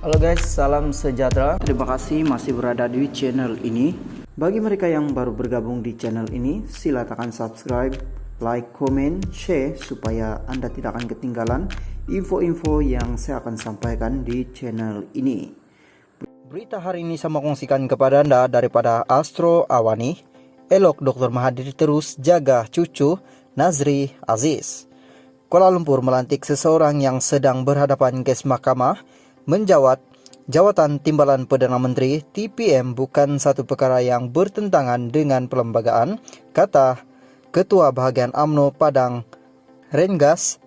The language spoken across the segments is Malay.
Halo guys, salam sejahtera. Terima kasih masih berada di channel ini. Bagi mereka yang baru bergabung di channel ini, silakan subscribe, like, comment, share supaya Anda tidak akan ketinggalan info-info yang saya akan sampaikan di channel ini. Berita hari ini saya mau kongsikan kepada Anda daripada Astro Awani. Elok Dr. Mahathir terus jaga cucu Nazri Aziz. Kuala Lumpur melantik seseorang yang sedang berhadapan kes mahkamah menjawat jawatan timbalan Perdana Menteri TPM bukan satu perkara yang bertentangan dengan perlembagaan, kata Ketua Bahagian UMNO Padang Rengas,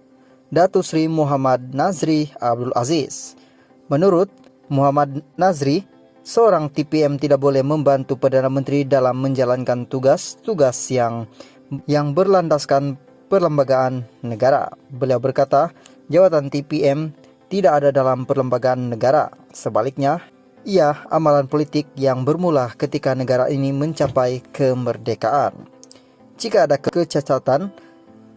Datuk Seri Muhammad Nazri Abdul Aziz. Menurut Muhammad Nazri, seorang TPM tidak boleh membantu Perdana Menteri dalam menjalankan tugas-tugas yang berlandaskan perlembagaan negara. Beliau berkata, jawatan TPM tidak ada dalam perlembagaan negara. Sebaliknya, ia amalan politik yang bermula ketika negara ini mencapai kemerdekaan. Jika ada kecacatan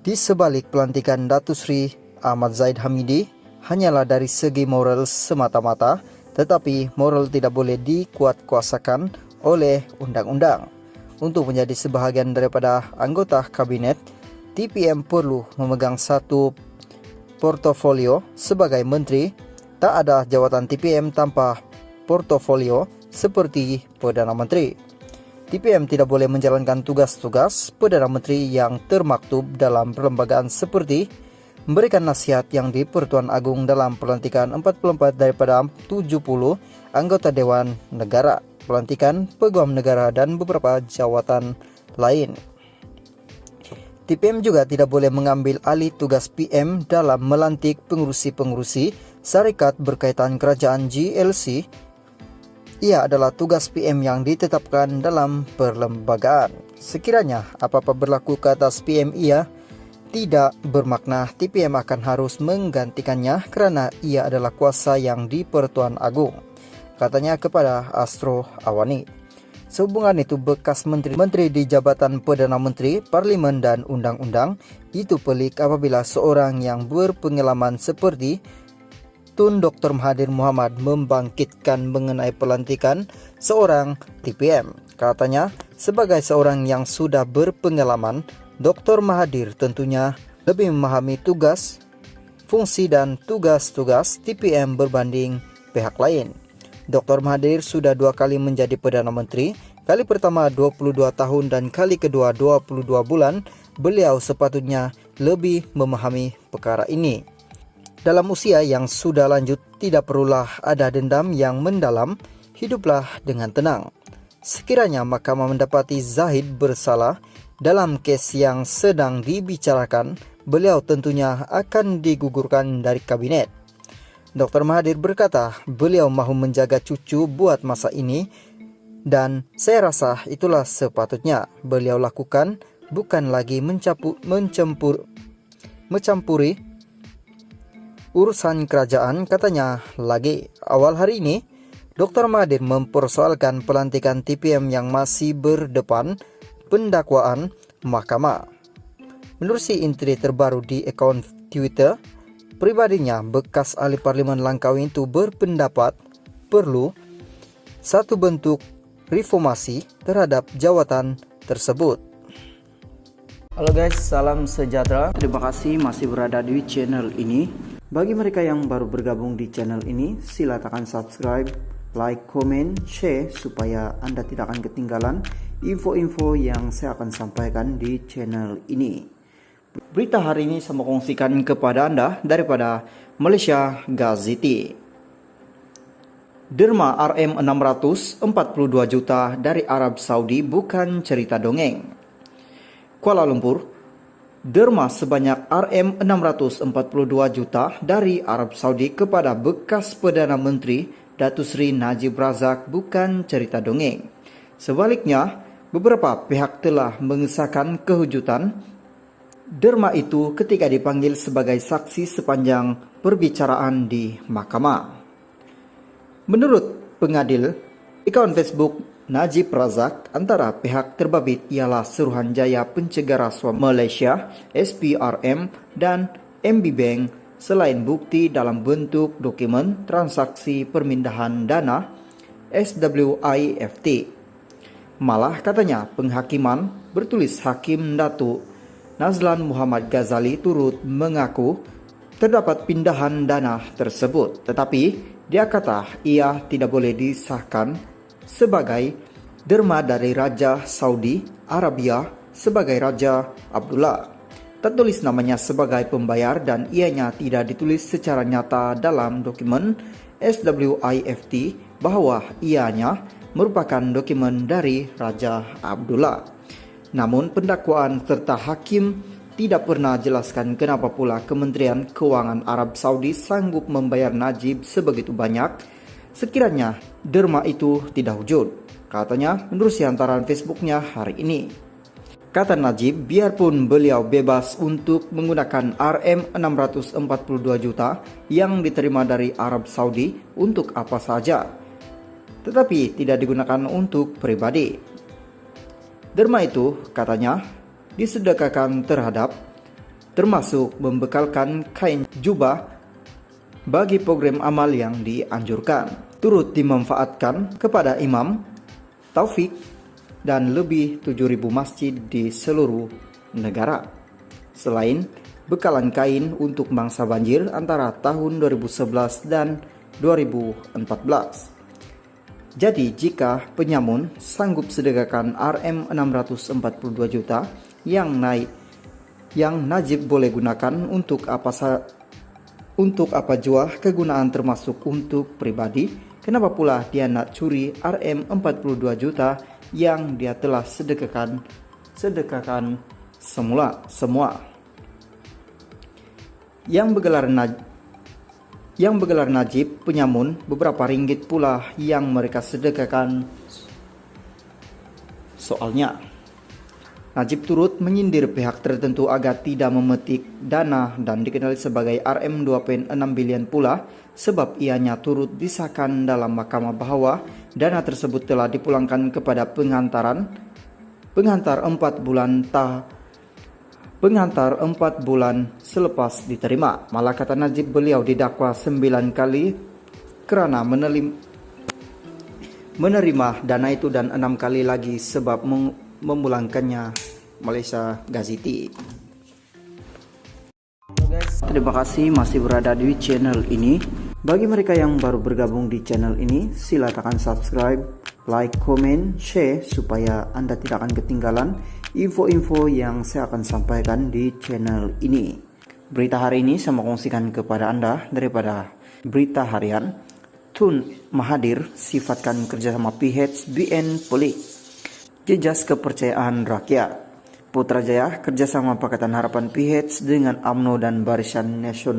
di sebalik pelantikan Datuk Seri Ahmad Zahid Hamidi, hanyalah dari segi moral semata-mata, tetapi moral tidak boleh dikuatkuasakan oleh undang-undang. Untuk menjadi sebahagian daripada anggota kabinet, TPM perlu memegang satu portofolio sebagai menteri. Tak ada jawatan TPM tanpa portofolio seperti Perdana Menteri. TPM tidak boleh menjalankan tugas-tugas Perdana Menteri yang termaktub dalam perlembagaan seperti memberikan nasihat yang di Pertuan Agung dalam pelantikan 44 daripada 70 anggota Dewan Negara, pelantikan Peguam Negara dan beberapa jawatan lain. TPM juga tidak boleh mengambil alih tugas PM dalam melantik pengurusi-pengurusi syarikat berkaitan kerajaan GLC. Ia adalah tugas PM yang ditetapkan dalam perlembagaan. Sekiranya apa-apa berlaku ke atas PM ia tidak bermakna TPM akan harus menggantikannya kerana ia adalah kuasa yang di Pertuan Agung, katanya kepada Astro Awani. Sehubungan itu, bekas menteri di Jabatan Perdana Menteri, Parlimen dan Undang-Undang itu pelik apabila seorang yang berpengalaman seperti Tun Dr. Mahathir Mohamad membangkitkan mengenai pelantikan seorang TPM. Katanya, sebagai seorang yang sudah berpengalaman, Dr. Mahathir tentunya lebih memahami tugas, fungsi dan tugas-tugas TPM berbanding pihak lain. Dr. Mahathir sudah 2 kali menjadi Perdana Menteri, kali pertama 22 tahun dan kali kedua 22 bulan. Beliau sepatutnya lebih memahami perkara ini. Dalam usia yang sudah lanjut, tidak perlulah ada dendam yang mendalam, hiduplah dengan tenang. Sekiranya mahkamah mendapati Zahid bersalah dalam kes yang sedang dibicarakan, beliau tentunya akan digugurkan dari kabinet. Dr. Mahathir berkata, beliau mahu menjaga cucu buat masa ini dan saya rasa itulah sepatutnya beliau lakukan, bukan lagi mencampuri urusan kerajaan, katanya lagi. Awal hari ini, Dr. Mahathir mempersoalkan pelantikan TPM yang masih berdepan pendakwaan mahkamah. Menerusi intri terbaru di akaun Twitter pribadinya, bekas ahli Parlimen Langkawi itu berpendapat perlu satu bentuk reformasi terhadap jawatan tersebut. Halo guys, salam sejahtera. Terima kasih masih berada di channel ini. Bagi mereka yang baru bergabung di channel ini, silakan subscribe, like, comment, share supaya Anda tidak akan ketinggalan info-info yang saya akan sampaikan di channel ini. Berita hari ini saya mau kongsikan kepada Anda daripada Malaysia Gazette. Derma RM642 juta dari Arab Saudi bukan cerita dongeng. Kuala Lumpur, derma sebanyak RM642 juta dari Arab Saudi kepada bekas Perdana Menteri Datuk Seri Najib Razak bukan cerita dongeng. Sebaliknya, beberapa pihak telah mengesahkan kehujutan derma itu ketika dipanggil sebagai saksi sepanjang perbicaraan di mahkamah. Menurut pengadil, akaun Facebook Najib Razak, antara pihak terbabit ialah Suruhanjaya Pencegah Rasuah Malaysia (SPRM) dan MB Bank selain bukti dalam bentuk dokumen transaksi permindahan dana SWIFT. Malah katanya penghakiman bertulis Hakim Datuk Nazlan Muhammad Ghazali turut mengaku terdapat pindahan dana tersebut, tetapi dia kata ia tidak boleh disahkan sebagai derma dari Raja Saudi Arabia sebagai Raja Abdullah. Tertulis namanya sebagai pembayar dan ianya tidak ditulis secara nyata dalam dokumen SWIFT bahwa ianya merupakan dokumen dari Raja Abdullah. Namun pendakwaan serta hakim tidak pernah jelaskan kenapa pula Kementerian Keuangan Arab Saudi sanggup membayar Najib sebegitu banyak sekiranya derma itu tidak wujud, katanya menurut siaran Facebooknya hari ini. Kata Najib, biarpun beliau bebas untuk menggunakan Rm642 juta yang diterima dari Arab Saudi untuk apa saja, tetapi tidak digunakan untuk pribadi. Derma itu, katanya, disedekahkan termasuk membekalkan kain jubah bagi program amal yang dianjurkan, turut dimanfaatkan kepada imam, taufik, dan lebih 7.000 masjid di seluruh negara. Selain bekalan kain untuk mangsa banjir antara tahun 2011 dan 2014. Jadi jika penyamun sanggup sedekahkan Rm642 juta yang Najib boleh gunakan untuk apa jua kegunaan termasuk untuk pribadi, kenapa pula dia nak curi Rm42 juta yang dia telah sedekahkan semua. Yang bergelar Najib penyamun beberapa ringgit pula yang mereka sedekahkan. Soalnya Najib turut menyindir pihak tertentu agar tidak memetik dana dan dikenali sebagai Rm2.6 bilion pula sebab ianya turut disahkan dalam mahkamah bahwa dana tersebut telah dipulangkan kepada pengantar 4 bulan selepas diterima. Malah kata Najib beliau didakwa 9 kali kerana menerima dana itu dan 6 kali lagi sebab memulangkannya Malaysia Gaziti. Terima kasih masih berada di channel ini. Bagi mereka yang baru bergabung di channel ini, sila tekan subscribe, like, komen, share supaya Anda tidak akan ketinggalan info-info yang saya akan sampaikan di channel ini. Berita hari ini saya mau kongsikan kepada Anda daripada berita harian. Tun Mahathir sifatkan kerjasama PHBN pelik, jejas kepercayaan rakyat. Putrajaya kerjasama Pakatan Harapan PH dengan UMNO dan Barisan Nasional